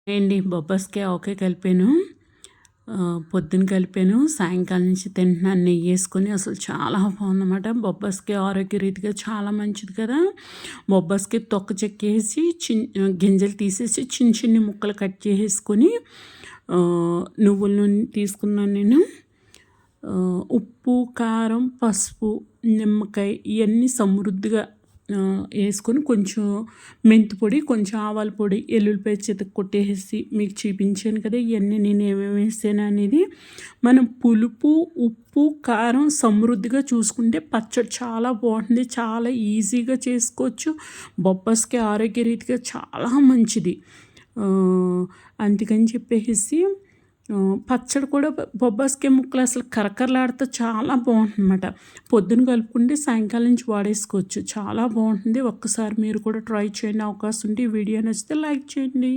ఏండి బొబ్బస్కాయ ఓకే కలిపాను. పొద్దున కలిపాను. సాయంకాలం నుంచి తింటున్నాను నెయ్యేసుకొని. అసలు చాలా బాగుందన్నమాట. బొబ్బస్కాయ ఆరోగ్యరీతిగా చాలా మంచిది కదా! బొబ్బస్కాయ తొక్క చెక్కేసి గింజలు తీసేసి చిన్న చిన్ని ముక్కలు కట్ చేసేసుకొని నువ్వుల నూనె తీసుకున్నాను నేను. ఉప్పు, కారం, పసుపు, నిమ్మకాయ ఇవన్నీ సమృద్ధిగా వేసుకొని కొంచెం మెంతి పొడి, కొంచెం ఆవాల పొడి, ఎల్లుల్లిపాయ చితక కొట్టేసి మీకు చూపించాను కదా! ఇవన్నీ నేను ఏమేమి వేసాను అనేది. మనం పులుపు, ఉప్పు, కారం సమృద్ధిగా చూసుకుంటే పచ్చడి చాలా బాగుంటుంది. చాలా ఈజీగా చేసుకోవచ్చు. బొబ్బస్కాయ ఆరోగ్యరీతిగా చాలా మంచిది. అందుకని చెప్పేసి పచ్చడి కూడా బొబ్బాస్కాయ ముక్కలు అసలు కరకరలాడుతూ చాలా బాగుంటుందన్నమాట. పొద్దున కలుపుకుంటే సాయంకాలం నుంచి వాడేసుకోవచ్చు. చాలా బాగుంటుంది. ఒక్కసారి మీరు కూడా ట్రై చేయండి. అవకాశం ఉంటే ఈ వీడియో నచ్చితే లైక్ చేయండి.